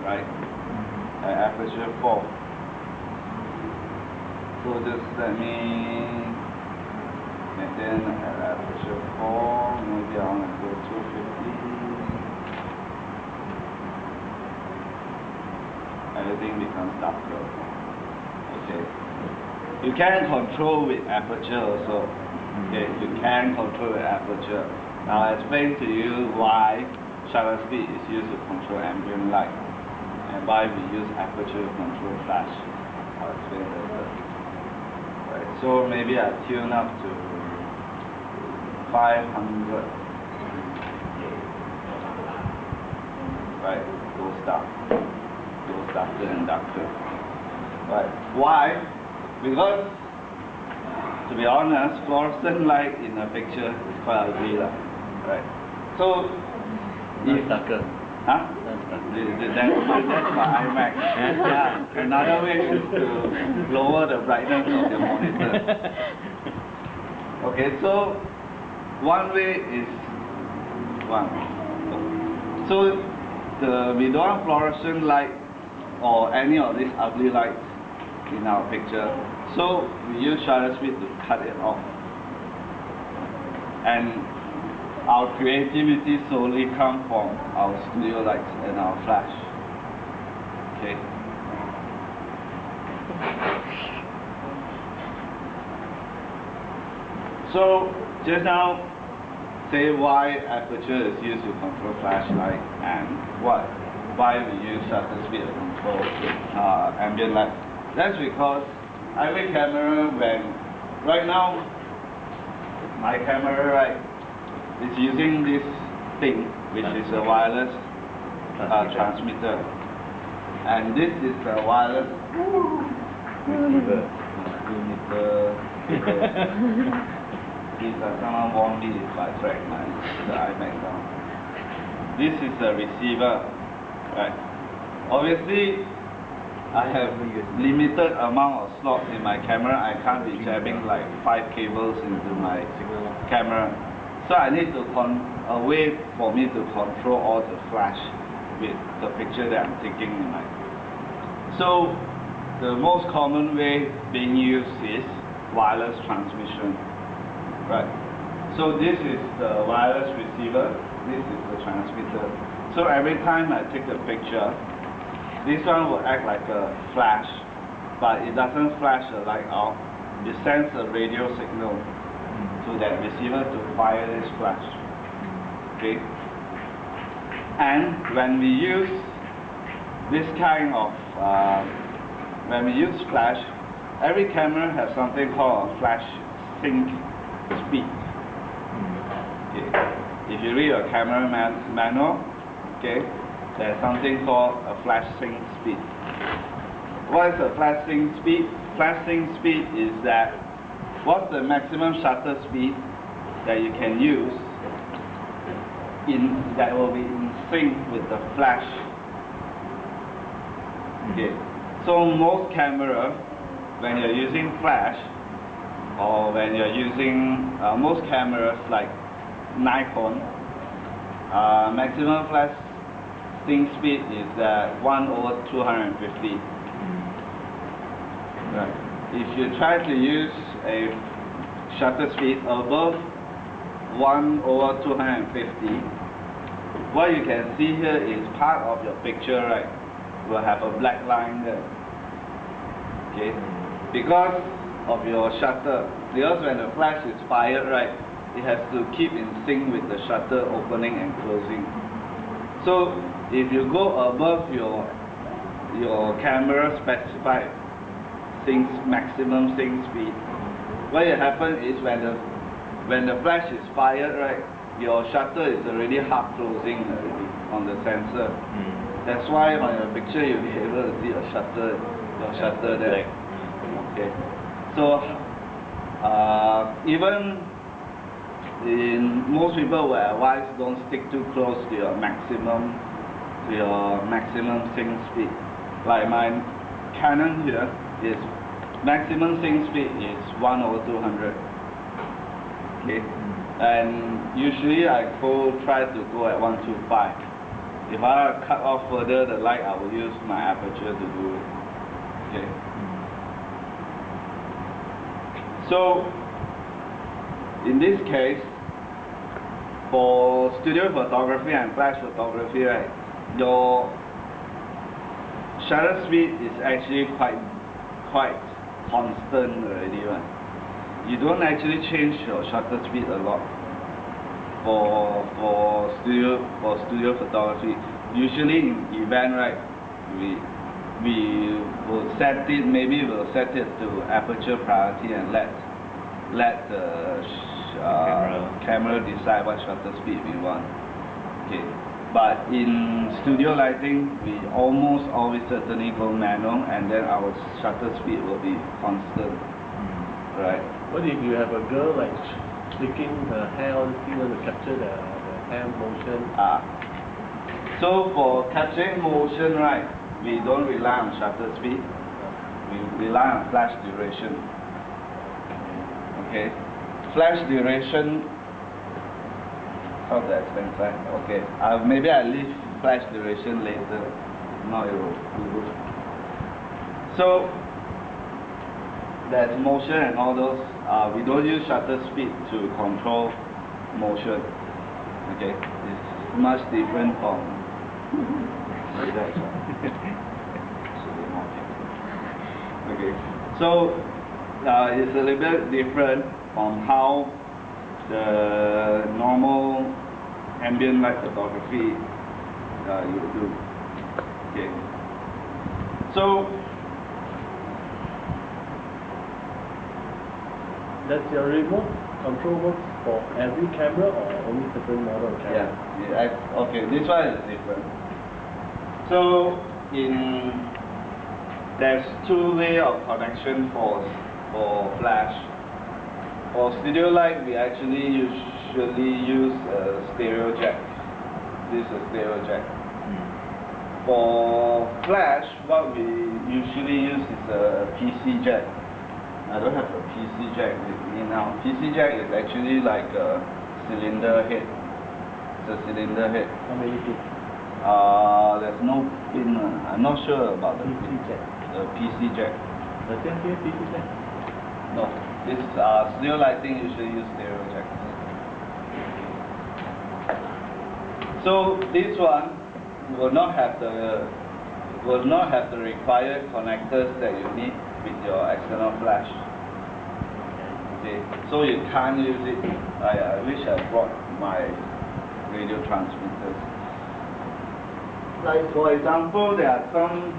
right? At aperture 4. So just let me maintain at aperture 4, maybe I want to go 250. Everything becomes darker. Okay. You can control with aperture also. Okay, you can control with aperture. Now I'll explain to you why shutter speed is used to control ambient light and why we use aperture to control flash. I'll explain later. Right, so maybe I tune up to 500. Right, goes dark. Goes darker and darker. Right, why? Because, to be honest, fluorescent light in a picture is quite ugly, right? So, if darker. Huh? That's my iMac. Yeah. Another way is to lower the brightness of your monitor. Okay, so one way is so we don't want fluorescent light or any of these ugly lights in our picture, so we use shutter speed to cut it off. And our creativity solely comes from our studio lights and our flash. Okay. So just now, say why aperture is used to control flashlight and why we use shutter speed to control ambient light. That's because every camera, right now my camera, right, is using this thing, which is a wireless transmitter, and this is a wireless receiver. Please, someone warn me if I drag the iMac down. This is a receiver, right? Obviously, I have limited amount of slots in my camera. I can't be jamming like 5 cables into my camera. So I need a way for me to control all the flash with the picture that I'm taking in my. So the most common way being used is wireless transmission. Right. So this is the wireless receiver. This is the transmitter. So every time I take a picture, this one will act like a flash, but it doesn't flash the light out. It sends a radio signal to that receiver to fire this flash. Okay? And when we use this kind of, when we use flash, every camera has something called a flash sync speed. Okay. If you read your camera manual, okay, there's something called a flash sync speed. What is a flash sync speed? Flash sync speed is that what's the maximum shutter speed that you can use that will be in sync with the flash. Okay. So most camera, when you're using flash, or when you're using most cameras like Nikon, maximum flash sync speed is 1/250. Right. If you try to use a shutter speed above 1/250, what you can see here is part of your picture, right, will have a black line there. Okay, because of your shutter, because when the flash is fired, right, it has to keep in sync with the shutter opening and closing. So if you go above your camera specified maximum sync speed, what will happen is when the flash is fired, right, your shutter is already half closing already on the sensor. That's why on your picture you'll be able to see your shutter there. Okay. So even most people will advise don't stick too close to your maximum sync speed. Like my Canon here is maximum sync speed is 1/200. Okay, and usually I try to go at 125. If I cut off further the light, I will use my aperture to do it. Okay. So in this case, for studio photography and flash photography, right, your shutter speed is actually quite constant already, right? You don't actually change your shutter speed a lot for studio photography. Usually in event, right, we will set it, maybe we'll set it to aperture priority and let the camera decide what shutter speed we want. Okay. But in studio lighting, we almost always certainly go manual, and then our shutter speed will be constant. Right. What if you have a girl like flicking her hair on the thing to capture the hair motion? So for capturing motion, right, we don't rely on shutter speed. We rely on flash duration. Okay. Flash duration. How to explain flash? Okay. Maybe I leave flash duration later. Now it will. So there's motion and all those. We don't use shutter speed to control motion. Okay. It's much different from. Okay. So it's a little bit different from how the normal ambient light photography you do. Okay. So does your remote control work for every camera or only certain model of camera? Yeah. Okay. This one is different. So there's two ways of connection for flash. For studio light, we actually usually use a stereo jack. This is a stereo jack. For flash, what we usually use is a PC jack. I don't have a PC jack with me now. PC jack is actually like a cylinder head. It's a cylinder head. How many pins? There's no pin. I'm not sure about the PC jack. The PC jack. Does that here PC jack? No. This studio lighting usually use stereo jack. So this one will not have the required connectors that you need with your external flash. Okay. So you can't use it. I wish I brought my radio transmitters. Like for example, there are some